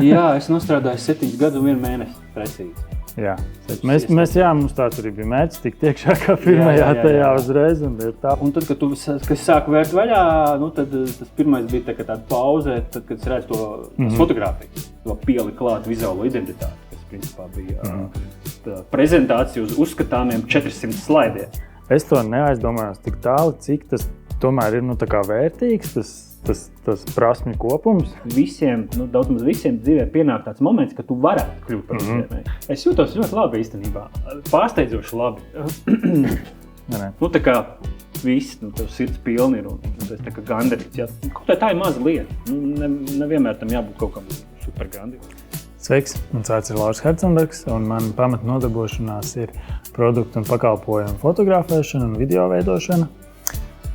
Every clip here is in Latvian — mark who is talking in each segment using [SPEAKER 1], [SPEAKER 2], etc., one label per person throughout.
[SPEAKER 1] Jā, es nostrādāju 7 gadu un 1 mēnesi, precīzi.
[SPEAKER 2] Jā, mums tāds arī bija mērķis, tikt iekšā kā pirmajā tajā uzreiz. Un tā.
[SPEAKER 1] Un tad, kad tu sāku vērt vaļā, tad tas pirmais bija tāda pauze, tad, kad es redzu to fotogrāfiju, to pielikt klāt vizuālo identitāti, kas principā bija prezentācija uz uzskatāmiem 400 slaidiem.
[SPEAKER 2] Es to neaizdomājos tik tālu, cik tas tomēr ir tā kā vērtīgs, tas prasmju kopums.
[SPEAKER 1] Visiem, daudz maz visiem dzīvē pienāk tāds moments, ka tu varētu kļūt par uzņēmēju. Es jūtos ļoti labi īstenībā, pārsteidzoši labi. Tā kā viss, tev sirds pilni ir un tu esi tā kā gandarīts. Jā, kaut tā ir maza lieta. Nevienmēr tam jābūt kaut kam super gandarītam.
[SPEAKER 2] Sveiks, mans vārds ir Lauris Hercenbergs un man pamatnodarbošanās ir produktu un pakalpojumu fotografēšana un video veidošana.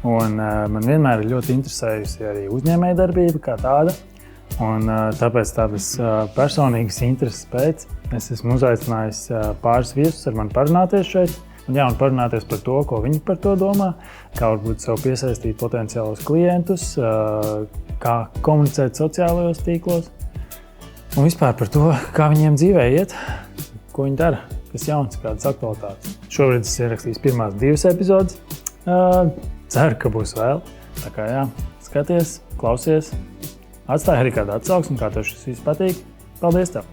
[SPEAKER 2] Un man vienmēr ir ļoti interesējusi arī uzņēmējdarbība kā tāda. Un tāpēc tādas personīgas intereses pēc es esmu uzaicinājis pāris viesus ar mani parunāties šeit. Un parunāties par to, ko viņi par to domā, kā varbūt sev piesaistīt potenciālos klientus, kā komunicēt sociālajos tīklos. Un vispār par to, kā viņiem dzīvē iet, ko viņi dara, kas jauns, kādas aktualitātes. Šobrīd es ierakstījis pirmās 2 epizodes. Ceru, ka būs vēl. Tā kā skaties, klausies. Atstāj arī kādu atsauksmi, kā tev šis viss patīk. Paldies tev!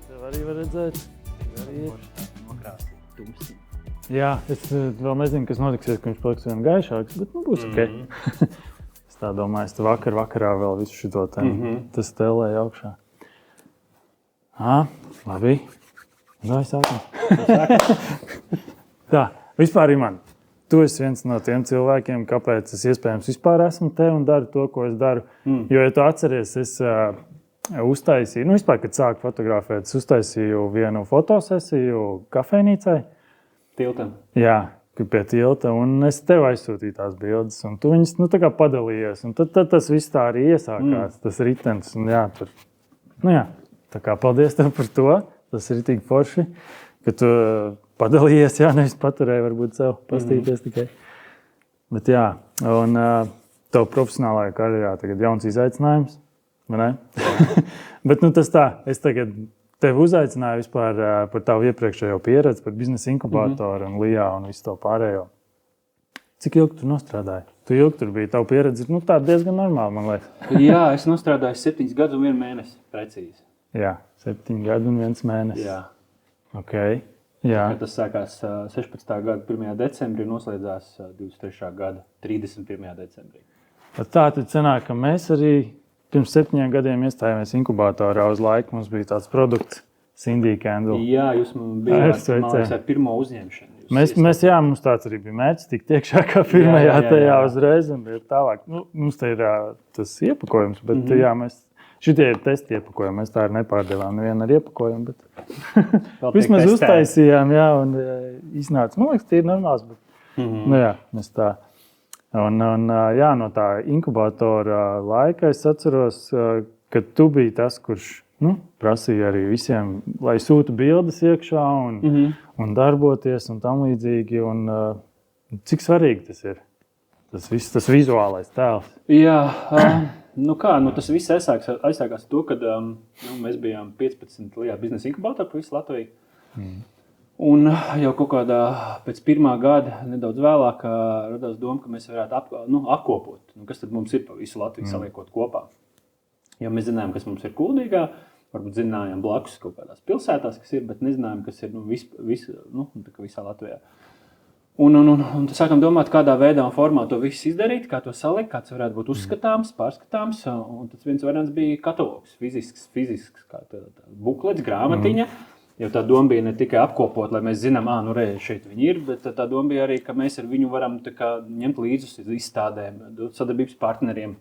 [SPEAKER 2] Tev arī var redzēt. Jā, es vēl nezinu, kas notiksies, ka viņš paliks vien gaišāks, bet būs ok. Es tā domāju, es vakarā vēl visu šito tas tēlēju augšā. Labi. Vai sākam? Tā, vispār, Iman, tu esi viens no tiem cilvēkiem, kāpēc es iespējams vispār esmu te un daru to, ko es daru. Jo, ja tu atceries, es uztaisīju, vispār, kad sāku fotografēt, es uztaisīju vienu fotosesiju kafejnīcai.
[SPEAKER 1] Tiltam.
[SPEAKER 2] Jā, pie tilta, un es tev aizsūtīju tās bildes, un tu viņas, tā kā padalījies, un tad tas viss tā arī iesākās, tas ritens, un tā kā paldies tev par to, tas ir ritīgi forši, ka tu padalījies, nevis paturēji varbūt sev pastīties tikai. Bet un tev profesionālajā karjerā tagad jauns izaicinājums, vai ne? Bet tas tā, es tagad tevi uzaicināju vispār par tavu iepriekšējo pieredzi, par biznesa inkubātoru un LIA un visu to pārējo. Cik ilgi tu nostrādāji? Tu ilgi tur biji, tavu pieredzi ir tā diezgan normāla, man liekas.
[SPEAKER 1] Jā, es nostrādāju 7 gadu un 1 mēnesi, precīzi.
[SPEAKER 2] Jā, 7 gadu un 1 mēnesis.
[SPEAKER 1] Jā.
[SPEAKER 2] Ok, jā.
[SPEAKER 1] Tas sākās 16. gada 1. decembrī un noslēdzās 23. gada 31. decembrī.
[SPEAKER 2] Tā tad sanāk, ka mēs arī pirms 7 gadiem iestājāmies inkubātorā uz laiku. Mums bija tāds produkts, Cindy Candle.
[SPEAKER 1] Jā, jūs bijāt ar pirmo uzņemšanu.
[SPEAKER 2] Mums tāds arī bija mērķis, tikt iekšā kā pirmajā tajā uzreiz un ir tālāk. Mums te ir tas iepakojums, bet šitie ir testi iepakojumi. Mēs tā arī nepārdevām nevienu ar iepakojumu, bet vismaz uztaisījām, un iznāca. Man liekas, tie ir normāls, bet mēs tā. Un no tā inkubātora laika es atceros, ka tu biji tas, kurš prasīja arī visiem, lai sūta bildes iekšā un darboties un tam līdzīgi. Un, cik svarīgi tas ir? Tas vizuālais tēls.
[SPEAKER 1] Jā, tas viss aizsākās to, kad mēs bijām 15 LIA biznesa inkubātori pa visu Latviju. Un jau kaut kādā pēc 1. gada, nedaudz vēlāk, radās doma, ka mēs varētu apkopot, kas tad mums ir pa visu Latviju saliekot kopā. Jo mēs zinājām, kas mums ir Kuldīgā, varbūt zinājām blakus kaut kādās pilsētās, kas ir, bet nezinājām, kas ir visā Latvijā. Un sākam domāt, kādā veidā un formā to visu izdarīt, kā to salikt, kāds varētu būt uzskatāms, pārskatāms. Un tad viens variants bija katalogs, fizisks kā buklets, grāmatiņa. Jo tā doma bija ne tikai apkopot, lai mēs zinām, šeit viņi ir, bet tā doma bija arī, ka mēs ar viņu varam ņemt līdzi uz izstādēm, sadarbības partneriem.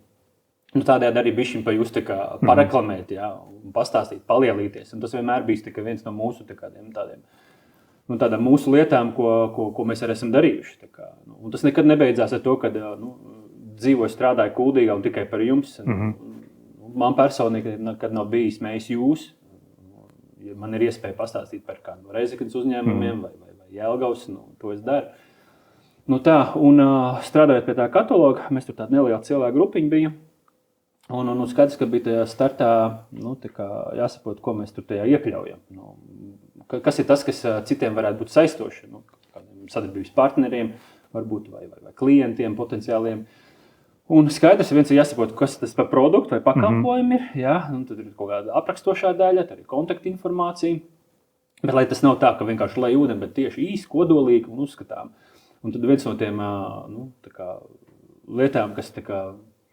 [SPEAKER 1] Tādējādi arī bišķiņ pa jūs pareklamēt, un pastāstīt, palielīties. Un tas vienmēr bijis viens no mūsu tādām mūsu lietām, ko mēs arī esam darījuši. Un tas nekad nebeidzās ar to, ka dzīvoju, strādāju Kuldīgā un tikai par jums. Man personīgi nekad nav bijis mēs jūs. Ja man ir iespēja pastāstīt par kādu Reizeknas uzņēmumiem vai Jelgavas, to es daru. Nu tā, un strādājot pie tā kataloga, mēs tur tāda neliela cilvēku grupiņa bija. Un skaidrs, ka bija tajā startā jāsaprot, ko mēs tur tajā iekļaujam. Kas ir tas, kas citiem varētu būt saistoši, kādiem sadarbības partneriem, varbūt vai klientiem potenciāliem. Un skaidrs, viens ir jāsaprot, kas tas par produktu vai pakalpojumu ir. Jā, un tad ir kaut kāda aprakstošā daļa, tad ir kontaktinformācija. Bet lai tas nav tā, ka vienkārši lai ūdeni, bet tieši īsti, kodolīgi un uzskatām. Un tad viens no tiem lietām, kas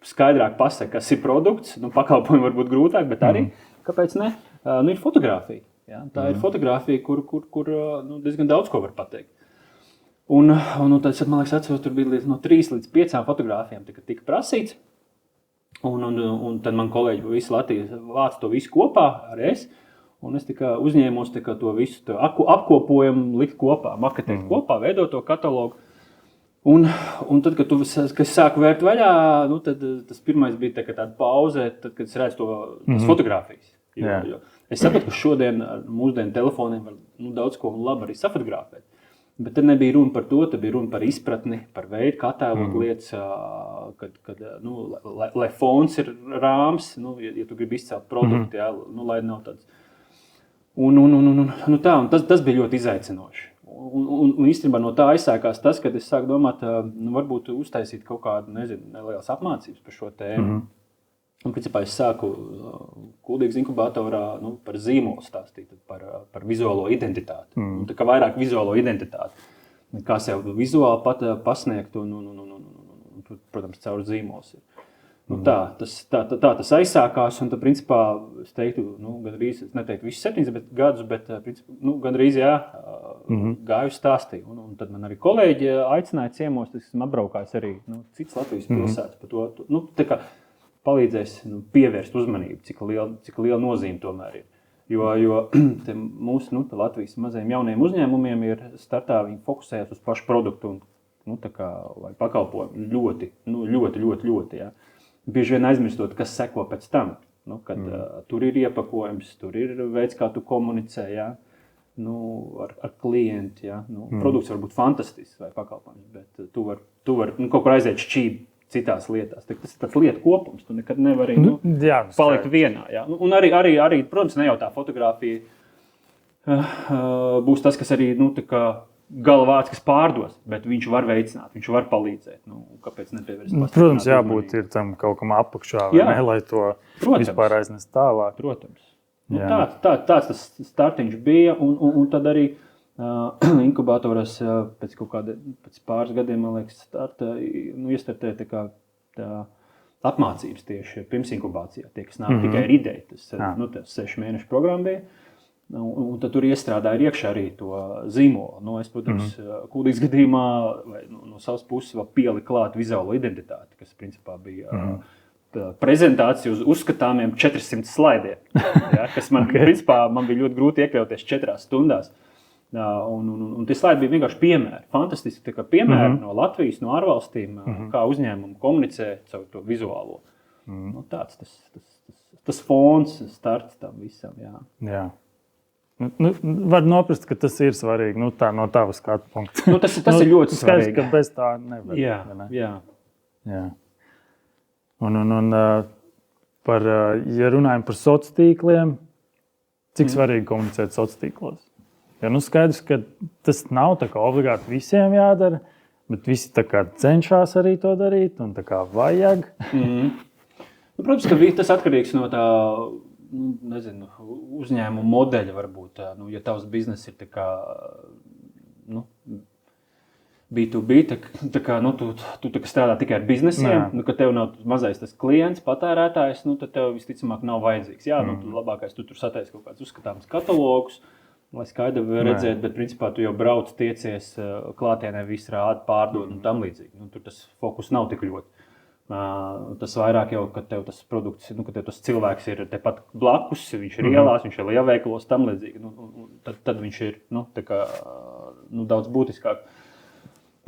[SPEAKER 1] skaidrāk pasaka, kas ir produkts, pakalpojumi var būt grūtāk, bet arī, kāpēc ne, ir fotografija. Ja? Tā ir fotografija, kur diezgan daudz ko var pateikt. Un tad, man liekas, atceros, tur bija no 3 līdz 5 fotogrāfiem tika prasīts. Un tad man kolēģi visu Latviju vāc to visu kopā, arī es. Un es uzņēmos to visu apkopojumu, likt kopā, maketēt kopā, veidot to katalogu. Un tad, kad es sāku vērt vaļā, tad tas pirmais bija tāda pauze, tad, kad es redzu tās fotogrāfijas. Jo es sapratu, ka šodien ar mūsdienu telefoniem var daudz ko labi arī safotografēt. Bet tad nebija runa par to, tad bija runa par izpratni, par veidu, kā attēlot lietas, lai fons ir rāms, ja tu gribi izcelt produktu, lai nav tāds. Un tas bija ļoti izaicinoši. Un īstenībā no tā aizsākās tas, kad es sāku domāt, varbūt uztaisīt kaut kādu, nelielas apmācības par šo tēmu. Un, principā, es sāku Kuldīgas inkubatorā par zīmolu stāstīt, par vizuālo identitāti. Un tā kā vairāk vizuālo identitāti. Kā sev vizuāli pasniegt un protams, caur zīmols ir. Tā tas aizsākās, un tad, principā, es teiktu, gandrīz, es neteiktu visus 7 gadus, bet, gandrīz, gāju stāstīju. Un tad man arī kolēģi aicināja ciemos, es esmu apbraukājis arī, cits Latvijas pilsētas par to, tā kā palīdzēs pievērst uzmanību, cik liela nozīme tomēr ir. Jo mūsu, Latvijas mazajiem jauniem uzņēmumiem ir startā, viņi fokusējas uz pašu produktu un, vai pakalpojumu ļoti, jā. Bieži vien aizmirstot, kas seko pēc tam, kad tur ir iepakojums, tur ir veids, kā tu komunicē, jā, ar klienti, jā. Produkts var būt fantastisks vai pakalpojums, bet tu var kaut kur aiziet šķībi citās lietās. Tas ir tāds lietu kopums, tu nekad nevari palikt vienā, jā. Un arī, protams, ne jau tā fotografija būs tas, kas arī, galvāds, kas pārdos, bet viņš var veicināt, viņš var palīdzēt. Kāpēc nepievērst?
[SPEAKER 2] Protams, jābūt ir tam kaut kam apakšā, vai ne, lai to vispār aiznest tālāk.
[SPEAKER 1] Protams. Tāds tas startiņš bija, un tad arī inkubatoras pēc pāris gadiem, man liekas, iestartēja tā apmācības tieši pirms inkubācijā. Tie, kas nāk tikai ar ideju, tas 6 mēnešu programma bija. Un tad tur iestrādāja iekšā arī to zīmolu. Es, protams, Kuldīgas gadījumā vai no savas puses vēl pieliku klāt vizuālo identitāti, kas principā bija prezentācija uz uzskatāmiem 400 slaidiem, ja, kas principā man bija ļoti grūti iekļauties 4 stundās. Un tie slaidi bija vienkārši piemēri, fantastiski piemēri no Latvijas, no ārvalstīm, kā uzņēmumi komunicē caur to vizuālo. Tāds tas fons, starts tam visam, jā.
[SPEAKER 2] Var noprast, ka tas ir svarīgi, no tava skatu punkta.
[SPEAKER 1] Tas ir ļoti svarīgi.
[SPEAKER 2] Skaidrs, ka bez tā nevar. Jā. Un ja runājam par sociāliem tīkliem, cik svarīgi komunicēt sociālos tīklos? Ja skaidrs, ka tas nav tā kā obligāti visiem jādara, bet visi tā kā cenšas arī to darīt un tā kā vajag.
[SPEAKER 1] Protams, ka tas atkarīgs no tā, uzņēmuma modeļa varbūt. Ja tavs biznes ir tā kā, B2B, tā kā, tu strādā tikai ar biznesiem, ka tev nav mazais tas klients, patērētājs, tad tev visticamāk nav vajadzīgs. Jā, labākais tu tur sataisi kaut kāds uzskatāms katalogus, lai skaidri redzētu, bet principā tu jau brauc, tiecies, klātienē viss rāda, pārdod un tam līdzīgi. Tur tas fokus nav tik ļoti. Tas vairāk jau, kad tev tas produkts, kad tev tas cilvēks ir tepat blakus, viņš ir ielās, viņš ir lielveikalos, tam līdzīgi. Tad viņš ir daudz būtiskāk.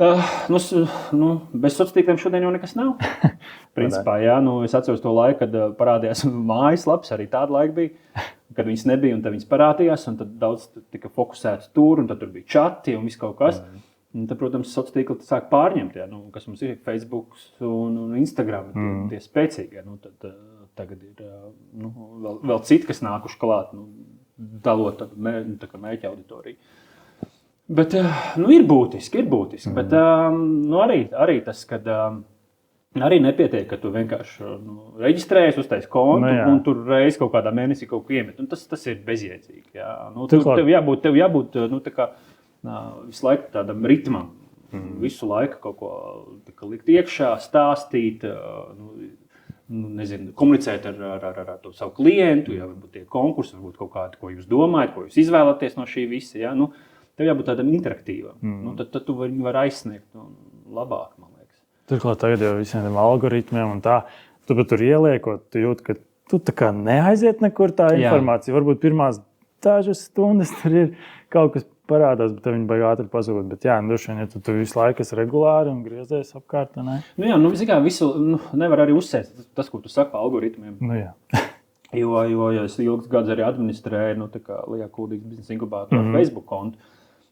[SPEAKER 1] Bez sociāliem šodien jau nekas nav. Principā, jā, es atceros to laiku, kad parādījās mājaslaps, arī tāda laika bija, kad viņas nebija un tad viņas parādījās, un tad daudz tika fokusēts tur, un tad tur bija čati un viss kaut kas. Tad, protams, sociālā tīkla sāk pārņemt, ja, kas mums ir Facebook un Instagram, tie spēcīgi. Ja, tad tagad ir vēl citi, kas nākuši klāt, dalot mērķa auditoriju. Bet ir būtiski. Bet arī tas, kad arī nepietiek, ka tu vienkārši reģistrējies, uztais kontu un tur reiz kaut kādā mēnesī kaut ko iemet. Tas ir bezjēdzīgi. Ja. Tev jābūt visu laiku tādam ritmam, visu laiku kaut ko likt iekšā, stāstīt, komunicēt ar to savu klientu, ja varbūt tie konkursi, varbūt kaut kādi, ko jūs domājat, ko jūs izvēlaties no šī visa. Ja? Tev jābūt tādam interaktīvam. Tad tu vari aizsniegt labāk, man liekas.
[SPEAKER 2] Turklāt tagad jau visiem tiem algoritmiem un tā, tu tur ieliekot, tu jūti, ka tu tā kā neaiziet nekur tā informācija. Varbūt pirmās dažas stundas tur ir kaut kas parādās, bet viņi baigi ātri pazūd. Bet droši vien, ja tu visu laiku esi regulāri un griezies apkārt, ne?
[SPEAKER 1] Visu nevar arī uzsēst tas, ko tu saki par algoritmiem. Jo es ilgus gadus arī administrēju, Lijā Kuldīgas biznesa inkubātoru Facebook kontu,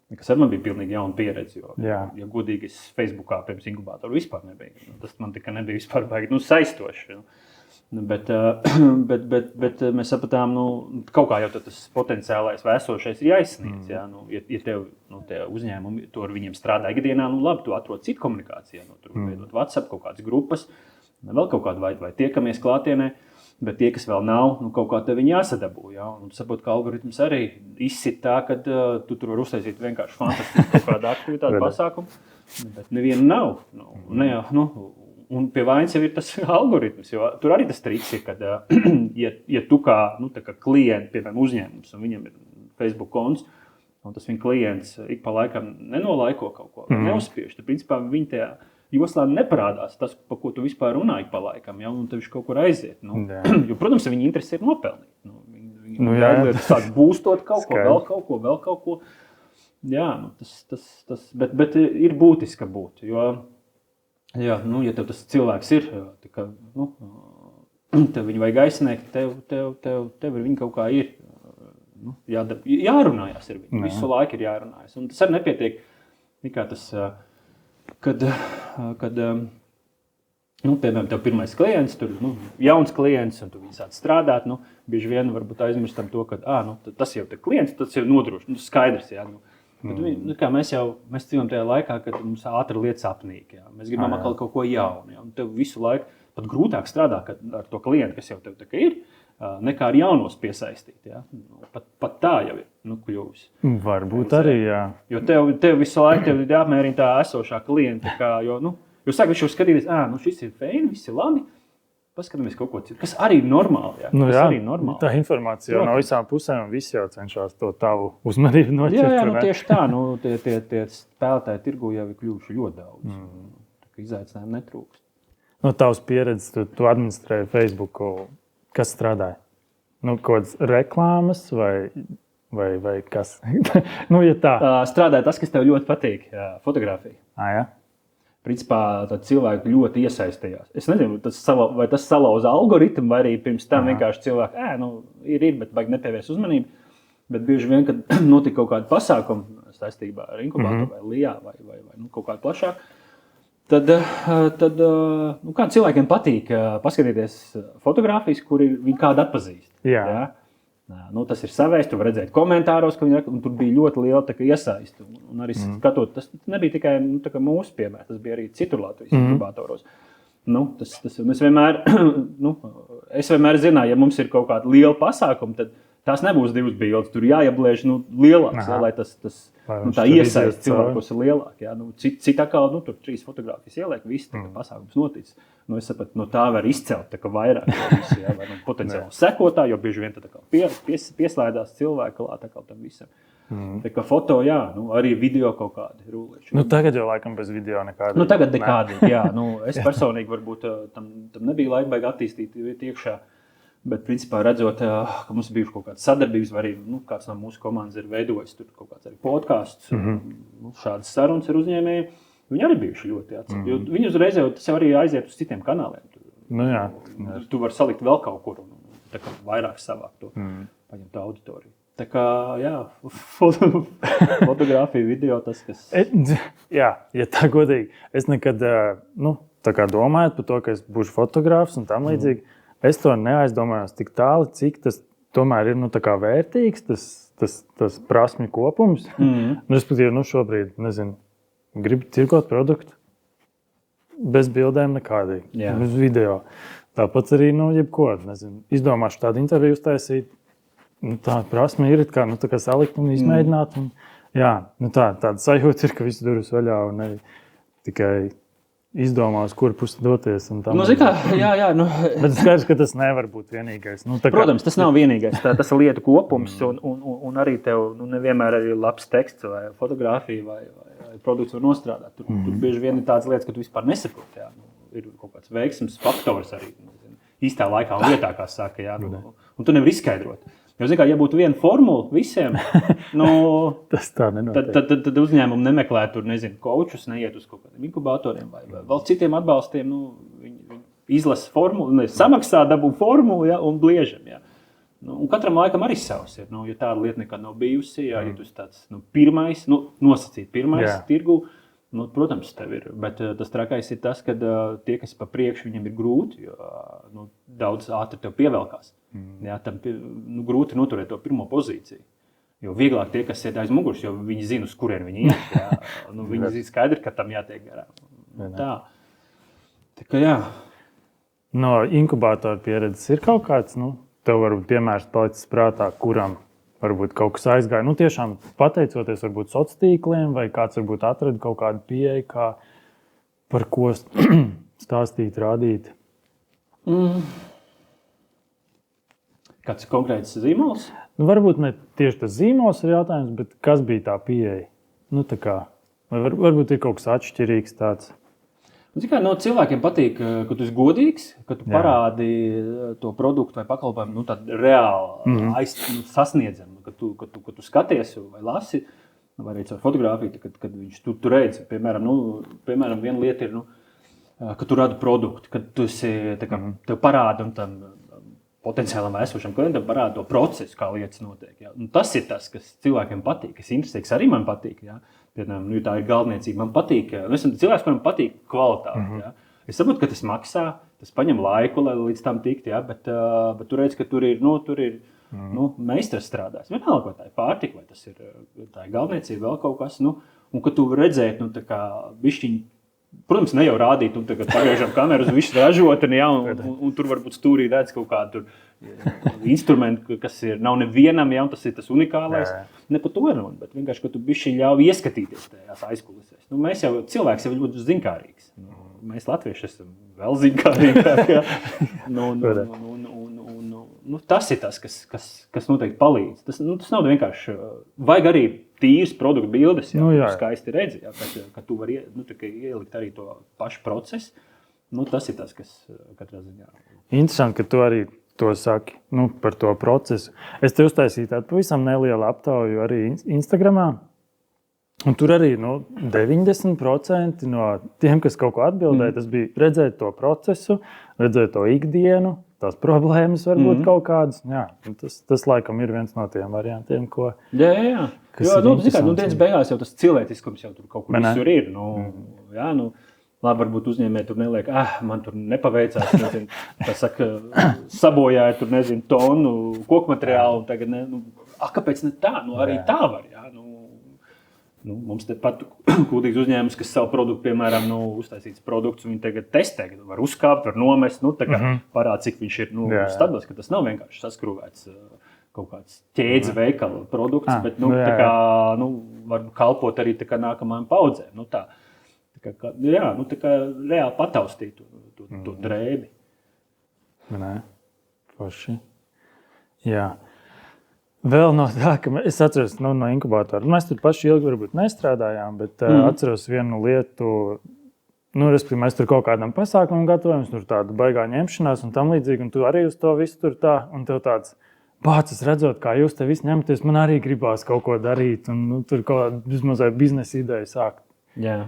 [SPEAKER 1] kas ar man bija pilnīgi jauna pieredze, jo godīgi es Facebookā pirms inkubātoru vispār nebija. Tas man tikai nebija vispār baigi saistoši. Bet mēs sapratām, kaut kā jau tas potenciālais vēsošais ir jāizsniedz. Ja tev uzņēmumi to ar viņiem strādā ikdienā, labi, tu atrod citu komunikāciju. Tur veidot WhatsApp, kaut kādas grupas, vēl kaut kādu vai tiekamies klātienē, bet tie, kas vēl nav, kaut kā te viņi jāsadabū. Un tu saproti, ka algoritms arī izsit tā, ka tu tur var uztaisīt vienkārši fantastisku kaut kādu aktivitāti pasākumu, bet neviena nav. Un pie vainas jau ir tas algoritms, jo tur arī tas triks ir, kad, ja tu kā klienti, piemēram, uzņēmums, un viņam ir Facebook konts, un tas viņa klients ik pa laikam nenolaiko kaut ko, neuzspiež, tad, principā, viņi tajā joslā neparādās tas, par ko tu vispār runāji pa laikam, un tev viņš kaut kur aiziet. Jo, protams, viņa interesi ir nopelnīt. Viņi sāk būstot kaut ko, vēl kaut ko. Bet ir būtiski būt, jo ja tev tas cilvēks ir, tev viņu vajag aizsniegt, tev ar viņu kaut kā ir. Jārunājās ar viņu, visu laiku ir jārunājas. Un tas arī nepietiek, kā tas, kad piemēram, tev pirmais klients, tur jauns klients, un tu viņi sāc strādāt, bieži vien varbūt aizmirstam to, ka tas jau te klients, tas jau nodrošina, skaidrs, Bet mēs dzīvojam tajā laikā, kad mums ātri lietas apnīk. Mēs gribam atkal kaut ko jaunu. Un tev visu laiku pat grūtāk strādāt ar to klientu, kas jau tev ir, nekā ar jaunos piesaistīt. Pat tā jau ir kļuvis.
[SPEAKER 2] Varbūt arī, jā.
[SPEAKER 1] Jo tev visu laiku ir jāapmērina tā esošā klienta. Jo sāk viņš jau skatīties, šis ir feini, viss ir labi. Paskatāmies kaut ko citu, kas arī ir normāli. Arī normāli.
[SPEAKER 2] Tā informācija jau no visām pusēm, un visi jau cenšas to tavu uzmanību noķert.
[SPEAKER 1] Tieši tā. Tie spēlētāji tirgu jau ir kļuvuši ļoti daudz. Izaicinājumi netrūkst.
[SPEAKER 2] No tavas pieredzes, tu administrēji Facebooku. Kas strādāja? Kaut kādas reklāmas vai kas? Ja tā.
[SPEAKER 1] Strādāja tas, kas tev ļoti patīk, fotografija.
[SPEAKER 2] Jā.
[SPEAKER 1] Principā cilvēki ļoti iesaistījās. Es nezinu, vai tas salauza algoritmu, vai arī pirms tam vienkārši cilvēki, ir, bet vajag nepievērst uzmanību. Bet bieži vien, kad notika kaut kāda pasākuma saistībā ar inkubātoru vai Lijā vai kaut kādu plašāk, tad kā cilvēkiem patīk paskatīties fotogrāfijas, kur viņi kādu atpazīst.
[SPEAKER 2] Jā.
[SPEAKER 1] Tas ir savējs, tu vari redzēt komentāros, ka tur bija ļoti liela iesaisti. Un arī skatot, tas nebija tikai mūsu piemērs, tas bija arī citur Latvijas inkubātoros. Es vienmēr zināju, ja mums ir kaut kāda liela pasākuma, tad tās nebūs divas bildes, tur jāieblēž lielāks, lai tā iesaist cilvēkos ir lielāk. Citā kā tur 3 fotogrāfijas ieliek, viss pasākums noticis. Es sapratu, no tā var izcelt vairāk. Vai potenciāli sekotāji, jo bieži vien pieslēdās cilvēki klāt tam visam. Tā kā foto, arī video kaut kādi rūleši.
[SPEAKER 2] Tagad jau laikam bez video nekādi.
[SPEAKER 1] Tagad nekādi, jā. Es personīgi varbūt tam nebija laika baigi attīstīt iekšā. Bet, principā, redzot, ka mums ir bijuši kaut kādas sadarbības, vai arī kāds no mūsu komandas ir veidojis tur kaut kāds arī podcasts, šādas sarunas ar uzņēmējiem, viņi arī bijuši ļoti atcīm. Jo viņi uzreiz jau tas jau arī aiziet uz citiem kanāliem.
[SPEAKER 2] Jā.
[SPEAKER 1] Tu vari salikt vēl kaut kur un vairāk savākt to, paņemt auditoriju. Tā kā, jā, fotografija, video, tas, kas...
[SPEAKER 2] Jā, ja tā godīgi. Es nekad, tā kā domājot par to, ka es būšu fotogrāfs un tam līdzīgi, es to neaizdomājos tik tālu, cik tas tomēr ir, tā kā vērtīgs, tas prasmju kopums. Respektīvi, šobrīd, nezinu, gribu tirgot produktu bez bildēm nekādīgi, bez video. Tāpat arī, jebko, nezinu, izdomāšu tādu interviju uztaisīt. Tā prasme ir kā, tā kā salikt un izmēģināt. Un, jā, tāda sajūta ir, ka viss durvis vaļā un arī tikai izdomā, uz kuru pusi doties.
[SPEAKER 1] Jā.
[SPEAKER 2] Bet skaidrs, ka tas nevar būt vienīgais.
[SPEAKER 1] Protams, tas nav vienīgais. Tas ir lietu kopums un arī tev nevienmēr ir labs teksts vai fotografija vai produkts var nostrādāt. Tur bieži vien ir tādas lietas, ka tu vispār nesaproti. Ir kaut kāds veiksmes faktors arī īstā laikā un lietā, kā saka. Un tu nevar izskaidrot. Jo, ja būtu viena formula visiem,
[SPEAKER 2] tas tā nenotiek.
[SPEAKER 1] Tad uzņēmumi nemeklē tur, kočus, neiet uz kaut kādiem inkubatoriem vai vēl citiem atbalstiem. Viņi izlasa formulu, samaksā, dabū formulu un bliežam. Ja. Un katram laikam arī savs ir. Ja tāda lieta nekad nav bijusi, ja tu esi tāds pirmais, nosacīt pirmais tirgu, protams, tev ir. Bet tas trakais ir tas, ka tie, kas pa priekšu, viņiem ir grūti, jo daudz ātri tev pievelkās. Jā, tam grūti noturēt to pirmo pozīciju. Jo vieglāk tie, kas iet aiz muguras, jo viņi zina, uz kurien viņi iet. Viņi zina skaidri, ka tam jātiek garām. Tā kā jā.
[SPEAKER 2] No inkubātora pieredzes ir kaut kāds, tev varbūt piemērs palicis prātā, kuram varbūt kaut kas aizgāja. Tiešām pateicoties varbūt sociāliem tīkliem vai kāds varbūt atrada kaut kādu pieeju, kā par ko stāstīt, rādīt.
[SPEAKER 1] Kāds konkrēts zīmols?
[SPEAKER 2] Varbūt ne tieši tas zīmols ir jautājums, bet kas bija tā pieeja? Varbūt ir kaut kas atšķirīgs tāds.
[SPEAKER 1] Cilvēkiem patīk, ka tu esi godīgs, ka tu parādi to produktu vai pakalpojumu reāli sasniedzami, ka tu skaties vai lasi, vai arī caur fotogrāfiju, kad viņš tu redzi. Piemēram, viena lieta ir, ka tu radi produktu, kad tu esi, tev parāda un tam potenciālam vai esošam klientam parāda to procesu, kā lietas notiek. Ja. Tas ir tas, kas cilvēkiem patīk, kas interesē, arī man patīk. Ja. Piemēram, tā ir galvniecība. Man patīk, es esmu cilvēks, kuram patīk kvalitāte. Ja. Es saprotu, ka tas maksā, tas paņem laiku, lai līdz tam tikt, ja. Bet tu redz, ka tur ir meistars strādājis. Vienalga, vai tā ir pārtika, vai tas ir tā ir galvniecība, vēl kaut kas. Un ka tu redzēt, bišķiņ, protams, ne jau rādīt, un tagad pagriežam kameru uz visu ražotni, un tur varbūt stūrī redz kaut kādu instrumentu, kas nav nevienam, un tas ir tas unikālais. Ne par to runa, bet vienkārši, ka tu bišķiņ ļauj ieskatīties tajās aizkulisēs. Mēs jau, cilvēks jau ir ļoti zinkārīgs. Mēs latvieši esam vēl zinkārīgāki. Tas ir tas, kas noteikti palīdz. Tas nav vienkārši, vajag arī tīras produktu bildes, skaisti redzi, ka tu vari ielikt arī to pašu procesu. Tas ir tas, kas katrā ziņā.
[SPEAKER 2] Interesanti, ka tu arī to saki par to procesu. Es te uztaisīju tādu pavisam nelielu aptauju arī Instagramā. Un tur arī 90% no tiem, kas kaut ko atbildēja, tas bija redzēt to procesu, redzēt to ikdienu, tās problēmas varbūt kaut kādas. Jā, tas laikam ir viens no tiem variantiem, ko...
[SPEAKER 1] Jā. Jo, dienas beigās jau tas cilvēciskums jau tur kaut kur visur ir. Labi, varbūt uzņēmēji tur neliek, man tur nepaveicās, sabojāja tur, tonu koku materiālu, un tagad, kāpēc ne tā? Arī tā var, jā. Mums te pat kūtīgs uzņēmums, kas savu produktu, piemēram, uztaisīts produkts, un viņi tagad testē, var uzkāpt, var nomest, parāda, cik viņš ir stabils, ka tas nav vienkārši saskrūvēts kaut kāds ķēdes veikala produkts, bet, var kalpot arī nākamajām paudzēm. Tā kā reāli pataustīt to drēbi.
[SPEAKER 2] Nē, forši. Jā. Vēl no tā, ka es atceros no inkubatora. Mēs tur paši ilgi varbūt nestrādājām, bet atceros vienu lietu, respektīvi mēs tur kaut kādam pasākumam gatavojam, tur tāda baigā ņemšanās un tam līdzīgi, un tu arī uz to visu tur tā, un tev tāds, bācis redzot, kā jūs te visi ņematies, man arī gribās kaut ko darīt, un tur kaut kāda biznesa ideja sākt.
[SPEAKER 1] Jā.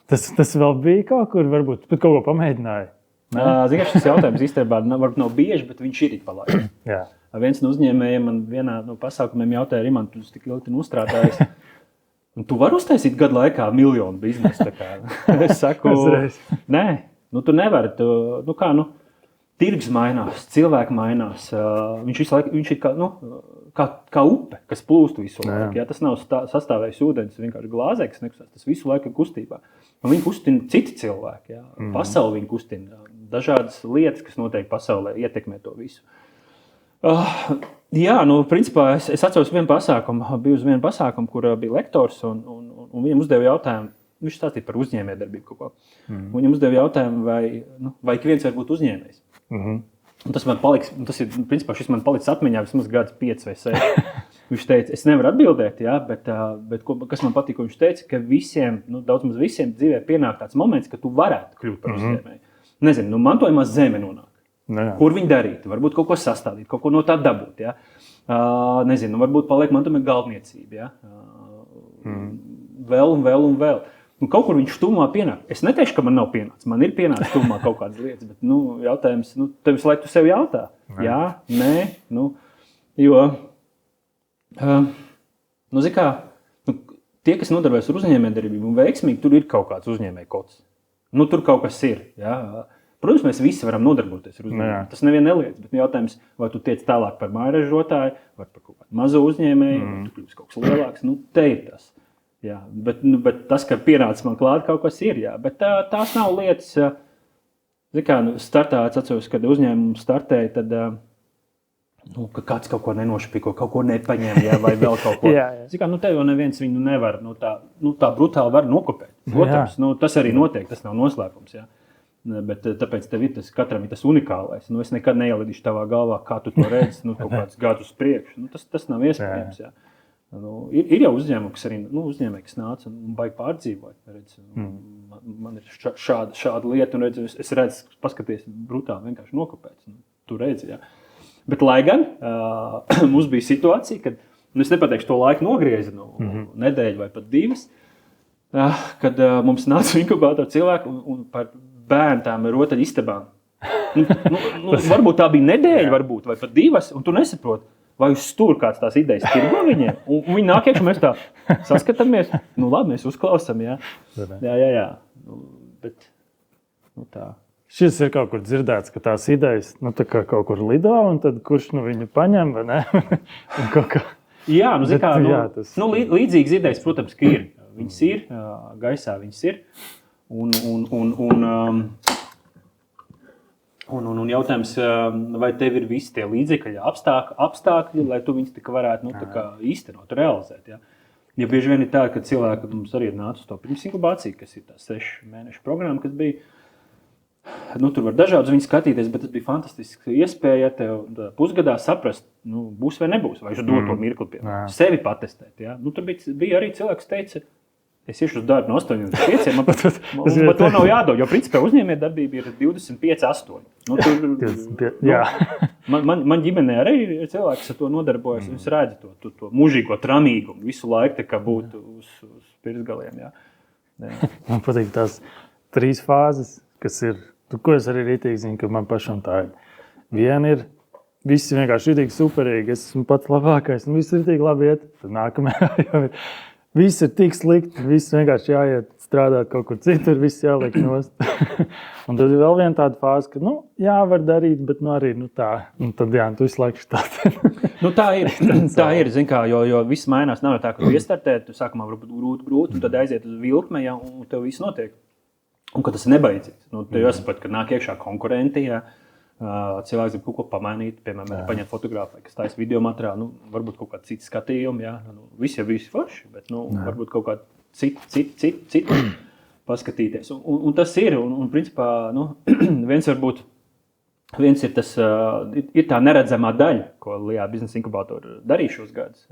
[SPEAKER 2] Tas vēl bija kaut kur, varbūt, bet kaut ko pamēģināja.
[SPEAKER 1] Ziniet, šis jautājums īstenībā varbūt nav bieži, bet viņš ir ik pa laikam.
[SPEAKER 2] Jā.
[SPEAKER 1] viens no uzņēmējiem man vienā no pasākumiem jautāja, Riman, tu tik ļoti nostrādājies. Un tu vari uztaisīt gadu laikā 1 miljonu biznesu. Es saku, nē, tu nevari. Tirgs mainās, cilvēki mainās. Viņš ir kā upe, kas plūst visu laiku. Ja? Tas nav sastāvējis ūdens vienkārši glāzē, kas nekustās. Tas visu laiku ir kustībā. Un viņi kustina citi cilvēki. Ja? Pasauli viņi kustina. Dažādas lietas, kas notiek pasaulē, ietekmē to visu. Principā es atceros biju uz vienu pasākumu, kur bija lektors, un viņam uzdeva jautājumu. Viņš stāstīja par uzņēmējdarbību kaut ko. Viņam uzdeva jautājumu, vai ik viens var būt uzņēmējs. Tas man šis man palicis atmiņā vismaz gadus 5 vai 6. Viņš teica, es nevaru atbildēt, bet kas man patīk, viņš teica, ka visiem, daudz maz visiem dzīvē pienāk tāds moments, ka tu varētu kļūt par uzņēmēju. Nezinu, mantojumā zeme nonāk. Kur viņi darīt? Varbūt kaut ko sastādīt, kaut ko no tā dabūt. Ja? Nezinu, varbūt paliek mantojumā galdniecība. Ja? Vēl. Kaut kur viņš tuvumā pienāk. Es neteikšu, ka man nav pienācis. Man ir pienācis tuvumā kaut kādas lietas, bet jautājums, tev visu laiku tu sev jautā. Jā, nē, tie, kas nodarbojas ar uzņēmējdarbību un veiksmīgi, tur ir kaut kāds uzņēmēju kods. Tur kaut kas ir. Jā. Protams, mēs visi varam nodarboties ar uzņēmēju. Tas nevienu neliec, bet jautājums, vai tu tiec tālāk par mājražotāju, vai par kaut kādu mazo uzņēmēju, vai tu kļūsi kaut kas lielāks. Te ir tas. Jā, bet tas, ka pienācis man klāt, kaut kas ir. Jā. Bet tās nav lietas, startā, es atceros, kad uzņēmums startēja, tad ka kāds kaut ko nenošpiko, kaut ko nepaņem, jā, vai vēl kaut ko. Te jau neviens viņu nevar tā brutāli var nokopēt. Protams, tas arī notiek, tas nav noslēpums. Jā. Bet tāpēc tev ir katram ir tas unikālais. Es nekad neielidīšu tavā galvā, kā tu to redzi, kaut kāds gadus uz priekšu. Tas nav iespējams. Jā. Ir jau uzņēmumi, kas arī uzņēmēji, kas nāca un baigi pārdzīvoja. Man ir šāda lieta, un es redzu, paskaties, brutāli vienkārši nokopēts. Tu redzi, jā. Bet lai gan mums bija situācija, kad, es nepateikšu to laiku nogriezi, nedēļu vai pat 2, kad mums nāca inkubātori cilvēki un par bērntām rotaļu istabām. Varbūt tā bija nedēļa, varbūt, vai pat 2, un tu nesaproti. Vai uz tur kāds tās idejas tirgo viņiem? Un viņi nāk iekšā, mēs tā saskatāmies. Labi, mēs uzklausām, jā. Jā. Bet, tā.
[SPEAKER 2] Šis ir kaut kur dzirdēts, ka tās idejas, tā kā kaut kur lido, un tad kurš viņu paņem, vai ne?
[SPEAKER 1] Jā, līdzīgas idejas, protams, ka ir. Viņas ir, gaisā viņas ir. Un jautājums, vai tev ir visi tie līdzekļi, apstākļi, lai tu viņus varētu īstenot, realizēt. Ja? Ja bieži vien ir tā, ka cilvēki mums arī nāca uz to pirms inkubāciju, kas ir tā 6 mēnešu programma, kas bija, tur var dažādus viņus skatīties, bet tas bija fantastiski iespēja tev pusgadā saprast, būs vai nebūs, vai uz doto mirkli pie sevi patestēt. Ja? Tur bija arī cilvēks, kas teica, es iešu uz darbu no 8 līdz 5, man pat to nav jādod, jo principā uzņēmējdarbība ir 25-8. Man ģimenē arī ir cilvēki, kas ar to nodarbojas, un es redzu to mūžīgo tramīgumu, visu laiku būtu uz pirksgaliem. Jā.
[SPEAKER 2] Man patīk tās 3 fāzes, kas ir, ko es arī rītīgi zinu, ka man pašam tā ir. Viena ir, viss ir vienkārši rītīgi superīgi, es esmu pats labākais, un viss ir rītīgi labi iet. Tad nākamajā jau ir. Viss ir tik slikti, viss vienkārši jāiet strādāt kaut kur citur, viss jāliek nost. Un tad ir vēl viena tāda fāze, ka, var darīt, bet arī tā. Un tad, tu visu laiku štāti.
[SPEAKER 1] Tā ir, zin kā, jo viss mainās. Nav jau tā, ka tu iestartē, tu sākumā varbūt grūti, un tad aiziet uz vilkme, ja, un tev viss notiek. Un ka tas ir nebaidzīgi. Tev jāsaprot, ka nāk iekšā konkurenti, ja. Cilvēks grib kaut ko pamainīt, piemēram, paņemt fotogrāfiju, kas taisa video materiālu, varbūt kaut kāds cits skatījumi, jā. Visi jau visi forši, bet varbūt kaut kādu citu paskatīties. Un tas ir, un principā, viens ir tas, ir tā neredzamā daļa, ko Lijā biznesa inkubātori darīja šos gadus.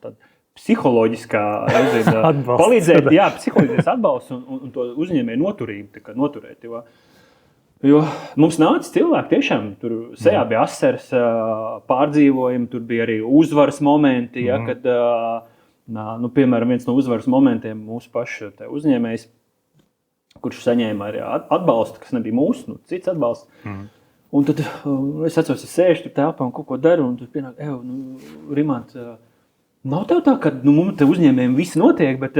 [SPEAKER 1] Tad psiholoģiskā palīdzēt, psiholoģiskais atbalsts un to uzņēmēju noturību, noturēt, jo mums nāca cilvēki tiešām, tur sejā bija asaras pārdzīvojumi, tur bija arī uzvaras momenti, kad, piemēram, viens no uzvaras momentiem mūsu paša uzņēmējs, kurš saņēma arī atbalstu, kas nebija mūsu, cits atbalsts. Un tad es atceros, es sēžu tur telpā un kaut ko daru, un tur pienāk, Rimant, nav tev tā, ka mums te uzņēmējiem viss notiek, bet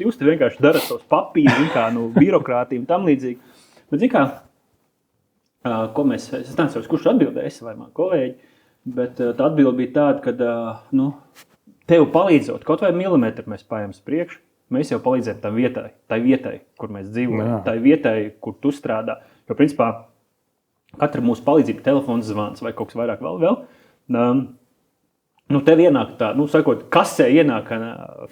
[SPEAKER 1] jūs te vienkārši darat savus papīrus, birokrātiju un tam līdzīgi. Bet, zin kā, ko es nezinu, kurš atbildēja, es vai mani kolēģi, bet tā atbilde bija tāda, ka, tev palīdzot, kaut vai milimetru mēs paejam uz priekšu, mēs jau palīdzējam tai vietai, kur mēs dzīvojam, tai vietai, kur tu strādā. Jo, principā, katra mūsu palīdzība, telefons zvans vai kaut kas vairāk vēl. Tev ienāk tā, sakot, kasē ienāk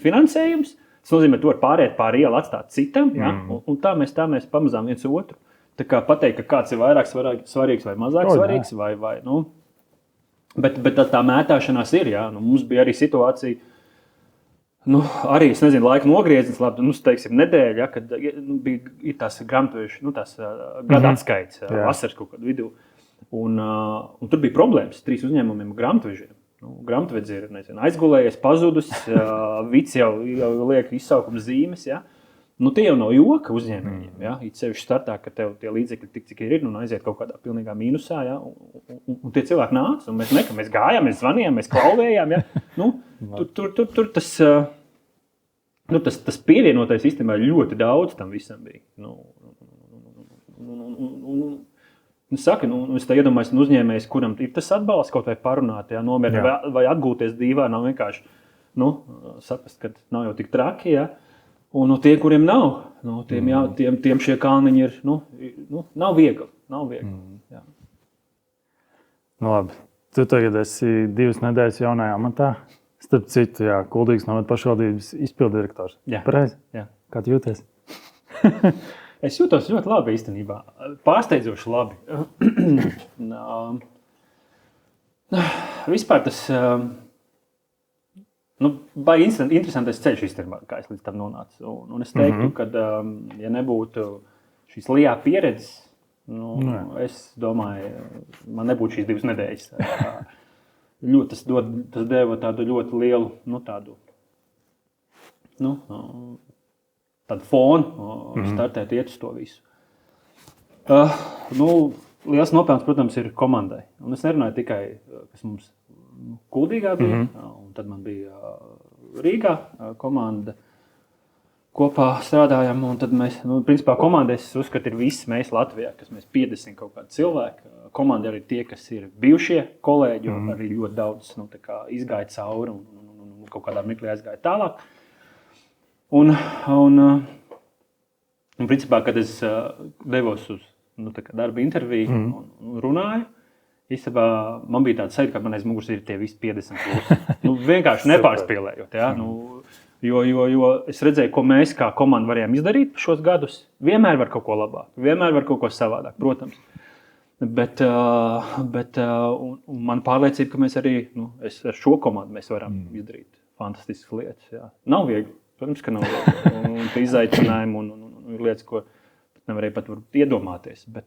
[SPEAKER 1] finansējums, tas nozīmē, tu var pāriet pāri ielu, atstāt citam, ja? Un tā mēs pamazām viens otru. Tā kā pateikt, ka kāds ir vairāk svarīgs vai mazāk svarīgs, vai. Bet tā mētāšanās ir, jā. Mums bija arī situācija, arī, es nezinu, laika nogrieznis, labi, teiksim, nedēļa, ja, kad ir tās grāmatvežu, tās gada atskaits, vasaras kaut kādu vidū. Un tur bija problēmas 3 uzņēmumiem grāmatvežiem. Grāmatvedzi ir, nezinu, aizgulējies, pazudus, vids jau liek izsaukuma zīmes, ja. Tie jau nav joka uzņēmējiem, ja. It sevišķi startā, ka tev tie līdzekļi tik, cik ir, un aiziet kaut kādā pilnīgā mīnusā, ja. Un tie cilvēki nāca, un mēs gājām, mēs zvanījām, mēs klauvējām, ja. Tur tas pievienotais īstenībā ļoti daudz tam visam bija. Saka, es tā iedomājos uzņēmējs, kuram ir tas atbalsts kaut vai parunāt, ja, nomierināt vai atgūties dīvā, nav vienkārši, saprast, ka nav jau tik traki, ja. Un tie, kuriem nav, tiem šie kalniņi ir, nav viegli. Jā.
[SPEAKER 2] Labi, tu tagad esi 2 nedēļas jaunajā amatā. Starp citu, Kuldīgas novada pašvaldības izpilddirektors.
[SPEAKER 1] Jā.
[SPEAKER 2] Pareizi?
[SPEAKER 1] Jā.
[SPEAKER 2] Kā tu jūties?
[SPEAKER 1] Es jūtos ļoti labi īstenībā. Pārsteidzoši labi. Vispār tas baigi interesantais ceļš īstenībā, kā es līdz tam nonācu. Un es teiktu, ka, ja nebūtu šīs lijā pieredzes, es domāju, man nebūtu šīs 2 nedēļas. Tas deva tādu ļoti lielu, tādu fonu, startēt iet uz to visu. Liels nopelns, protams, ir komandai. Un es nerunāju tikai, kas mums Kuldīgā bija, un tad man bija Rīgā komanda. Kopā strādājam, un tad mēs, principā komanda, es uzskatu, ir visi mēs Latvijā, kas mēs 50 kaut kādi cilvēki. Komanda arī tie, kas ir bijušie kolēģi, un arī ļoti daudz izgāja cauri un kaut kādā mirklī aizgāja tālāk. Un principā, kad es devos uz darba interviju un runāju, īstenībā man bija tāds sajūta, ka man aiz muguras ir tie visi 50 plus. Vienkārši nepārspīlējot, ja? Jo es redzēju, ko mēs kā komanda varējām izdarīt šos gadus. Vienmēr var kaut ko labāk, vienmēr var kaut ko savādāk, protams. Bet man pārliecība, ka mēs arī, ar šo komandu mēs varam izdarīt fantastiskas lietas. Jā. Nav viegli, protams, ka nav viegli. Un izaicinājumi un lietas, ko nevarēja pat iedomāties. Bet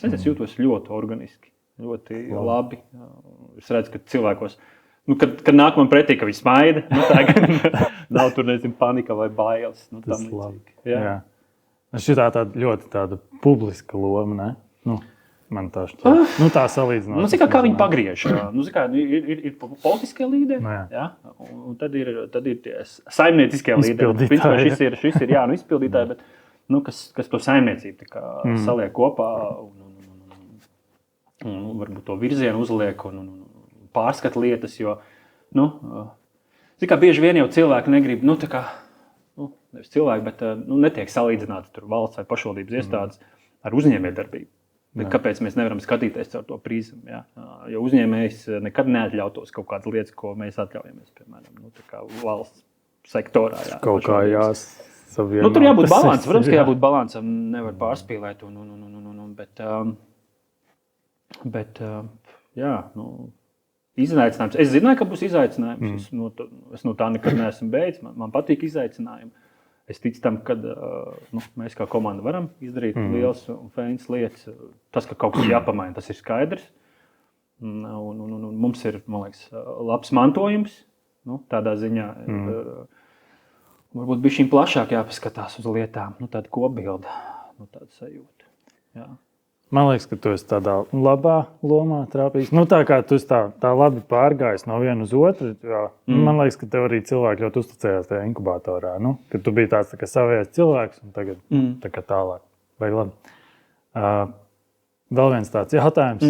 [SPEAKER 1] es jūtos ļoti organiski, ļoti labi. Es redzu, ka cilvēkos, kad nāk man pretī, ka viņi smaida, tā nav tur, nezinu, panika vai bailes.
[SPEAKER 2] Tas labi. Jā. Šitā ļoti tāda publiska loma, ne? Man tā šķiet. Tā salīdzinot.
[SPEAKER 1] Kā viņi pagriež. Ir politiskie līderi, un tad ir tie saimnieciskie līderi. Šis ir izpildītāji, bet kas to saimniecību saliek kopā un varbūt to virzienu uzliek un pārskat lietas, jo bieži vien jau cilvēki negrib, nevis cilvēki, bet netiek salīdzināti tur valsts vai pašvaldības iestādes ar uzņēmējdarbību. Bet kāpēc mēs nevaram skatīties caur to prizmu? Ja? Jo uzņēmējs nekad neatļautos kaut kādas lietas, ko mēs atļaujamies, piemēram, valsts sektorā. Jā,
[SPEAKER 2] kaut kā jāsavienot.
[SPEAKER 1] Tur jābūt balansam, protams, ka jābūt balansam, nevar pārspīlēt. Bet izaicinājums. Es zināju, ka būs izaicinājums. Es no tā nekad neesmu beidzis. Man patīk izaicinājumi. Es ticu tam, ka mēs kā komanda varam izdarīt lielas un fēnas lietas. Tas, ka kaut kas jāpamaina, tas ir skaidrs. Un mums ir, man liekas, labs mantojums. Tādā ziņā varbūt bišķiņ plašāk jāpaskatās uz lietām. Tāda kopbilde, tāda sajūta. Jā.
[SPEAKER 2] Man liekas, ka tu esi tādā labā lomā trāpījis. Nu, tā kā tu esi tā labi pārgājis no viena uz otru. Man liekas, ka tev arī cilvēki ļoti uzticējās tajā inkubatorā. Nu, ka tu biji tāds tā kā savējais cilvēks un tagad tā kā tālāk. Vai labi. Vēl viens tāds jautājums.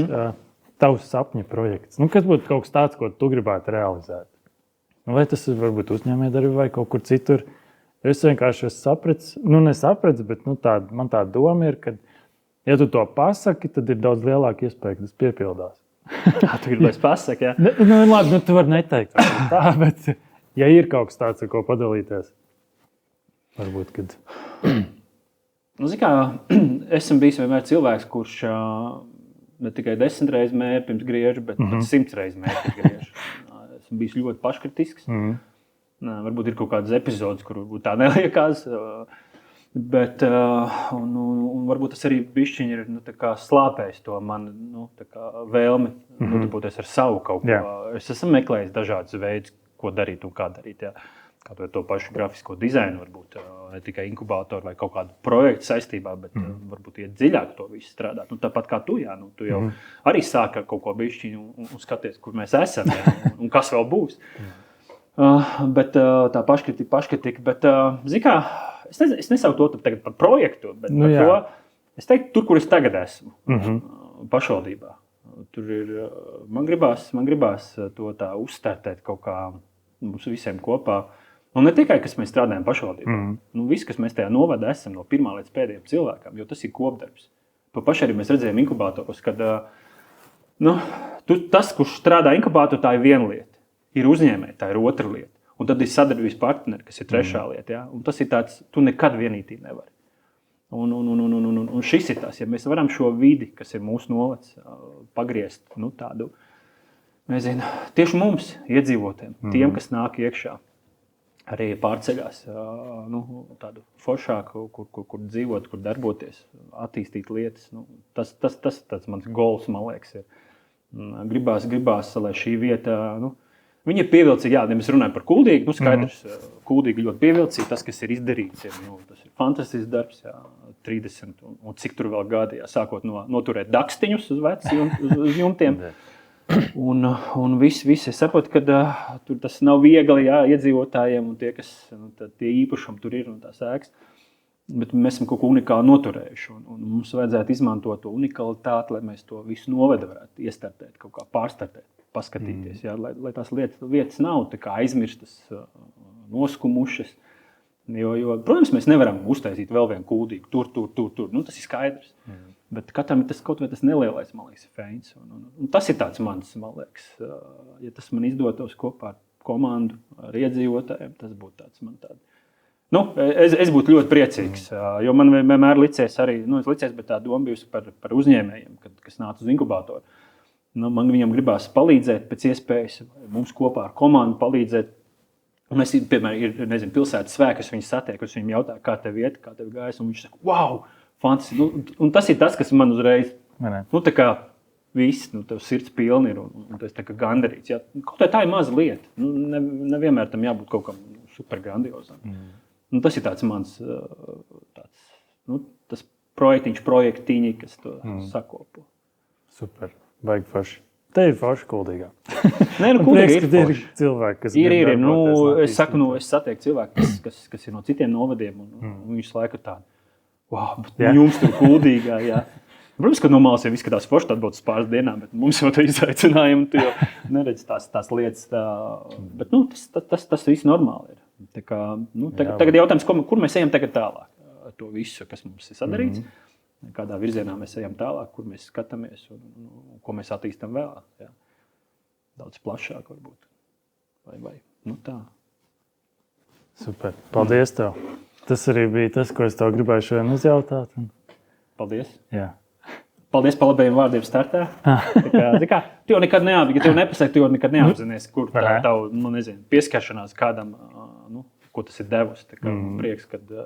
[SPEAKER 2] Tavs sapņa projekts. Nu, kas būtu kaut kas tāds, ko tu gribētu realizēt? Vai tas ir varbūt uzņēmējdarbība vai kaut kur citur? Es vienkārši esmu sapratis, nesapratis, bet man tā doma ir, ka ja tu to pasaki, tad ir daudz lielāka iespēja, ka tas piepildās.
[SPEAKER 1] Tu gribēji pasaki, jā?
[SPEAKER 2] Labi, tu vari neteikt tā, bet ja ir kaut kas tāds, ar ko padalīties, varbūt, kad...
[SPEAKER 1] Zini kā, esmu bijis vienmēr cilvēks, kurš ne tikai 10 reizes mēri pirms griežu, bet 100 reizes mēri pirms griežu. Esmu bijis ļoti paškritisks. Varbūt ir kaut kādas epizodes, kur varbūt tā neliekās. Bet un varbūt tas arī bišķiņi ir slāpējis to manu vēlmi nodarboties ar savu kaut ko. Es esmu meklējis dažādus veidus, ko darīt un kā darīt. Jā. Kā to pašu grafisko dizainu, varbūt ne tikai inkubātoru vai kaut kādu projektu saistībā, bet varbūt iet dziļāk to visu strādāt. Tāpat kā tu, jā, tu jau arī sāki ar kaut ko bišķiņu un skaties, kur mēs esam un kas vēl būs. Bet tā paškritika, bet zini kā, es nesaucu to tagad par projektu, bet par to, es teiktu, tur, kur es tagad esmu, pašvaldībā. Tur ir, man gribās to tā uzstartēt kaut kā mums visiem kopā. Un ne tikai, kas mēs strādājam pašvaldībā. Viss, kas mēs tajā novadā esam no pirmā līdz pēdējiem cilvēkam, jo tas ir kopdarbs. To paši arī mēs redzējām inkubātoros, kad tas, kurš strādā inkubātorā, tā ir viena lieta. Ir uzņēmēji, tā ir otra lieta. Un tad ir sadarbības partneri, kas ir trešā lieta. Ja? Un tas ir tāds, tu nekad vienītī nevari. Un šis ir tas, ja mēs varam šo vidi, kas ir mūsu novads, pagriezt tādu, nezinu, tieši mums, iedzīvotiem, tiem, kas nāk iekšā, arī pārceļās tādu foršāku, kur dzīvot, kur darboties, attīstīt lietas. Tas mans goals, man liekas, ir. Gribās, lai šī vieta... Viņa ir pievilcīga, jā, mēs runājam par Kuldīgu, skaidrs, Kuldīga ļoti pievilcīga, tas, kas ir izdarīts, tas ir fantastisks darbs, jā, 30 un cik tur vēl gadi, jā, sākot noturēt dakstiņus uz jumtiem, un viss, es saprotu, ka tur tas nav viegli, jā, iedzīvotājiem un tie, kas, tie īpašumi tur ir un tās ēkas, bet mēs esam kaut ko unikāli noturējuši, un mums vajadzētu izmantot to unikalitāti, lai mēs to visu novedu varētu iestartēt, kaut kā pārstartēt. Paskatīties, jā, lai tās lietas nav tā kā aizmirstas, noskumušas. Jo, protams, mēs nevaram uztaisīt vēl vienu Kuldīgu, tur. Tas ir skaidrs. Bet katram ir tas kaut vai tas nelielais, man liekas, feins. Un tas ir tāds mans, man liekas, ja tas man izdotos kopā ar komandu, ar iedzīvotājiem, tas būtu tāds man tāds. Es būtu ļoti priecīgs, jo man vienmēr licies arī, bet tā doma bijusi par uzņēmējiem, kas nāca uz inkubātoru. Man viņam gribās palīdzēt pēc iespējas, mums kopā ar komandu palīdzēt. Un mēs, piemēram, ir pilsētas svēki, kas viņus satiek, kas viņam jautā, kā tev iet, kā tev gājas, un viņš saka, wow, fantastiski. Un tas ir tas, kas man uzreiz, tā kā viss, tev sirds pilni ir, un tas tā kā gandarīts. Jā. Kaut tā ir maza lieta. Nevienmēr tam jābūt kaut kam super grandiozam. Tas ir tāds mans, tas projektiņi, kas to sakopo.
[SPEAKER 2] Super. Baigi forši. Te ir forši Kuldīgā.
[SPEAKER 1] Kuldīga ir forši.
[SPEAKER 2] Cilvēki, kas
[SPEAKER 1] ir. Es saku, es satieku cilvēku, kas ir no citiem novadiem, un viņš laiku tādu, wow, bet jums tur Kuldīgā, jā. Protams, ka no malas jau izskatās forši, tad būtu uz pāris dienām, bet mums jau to izaicinājumu, tu jau neredz tās lietas, bet tas viss normāli ir. Tā kā, tagad jautājums, kur mēs ejam tagad tālāk, to visu, kas mums ir sadarīts. Kādā virzienā mēs ejam tālāk, kur mēs skatāmies un ko mēs attīstam vēl. Jā. Daudz plašāk varbūt. Vai tā.
[SPEAKER 2] Super. Paldies tev. Tas arī bija tas, ko es tev gribēju šodien uzjautāt.
[SPEAKER 1] Paldies.
[SPEAKER 2] Jā.
[SPEAKER 1] Paldies par labajiem vārdiem startā. Tu jau nekad nepasaki, tu jau nekad neapzinies, kur tā tavu, pieskaršanās kādam, ko tas ir devusi. Tā kā prieks, kad,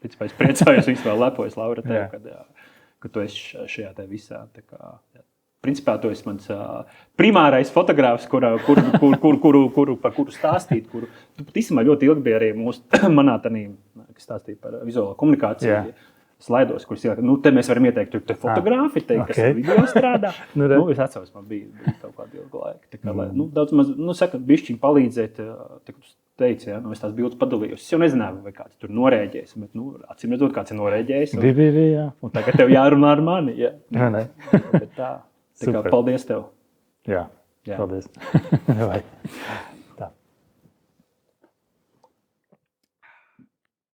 [SPEAKER 1] es priecājos, viņas vēl lepojas, Laura, tev, kad tu esi šajā te visā. Tā kā, principā, tu esi mans primārais fotogrāfs, par kuru stāstīt. Tu pat īstenībā ļoti ilgi bija arī manā tanī, kas stāstīja par vizuālo komunikāciju. slaidos, kurus ielikt. Nu, te mēs varam ieteikt, tur te fotogrāfi, teikt, kas ar video strādā. Es atceros, man bija kaut kādu ilgu laiku. Tā kā, lai, daudz maz, saka, bišķiņ palīdzēt, tā, tu teici, es tās bildes padalījos. Es jau nezināju, vai kāds tur norēģēs, bet, acīm redzot, kāds ir norēģējis.
[SPEAKER 2] Bija.
[SPEAKER 1] Un tagad tev jārunā ar mani, jā.
[SPEAKER 2] Ne.
[SPEAKER 1] Bet tā kā paldies tev.
[SPEAKER 2] Jā. Paldies.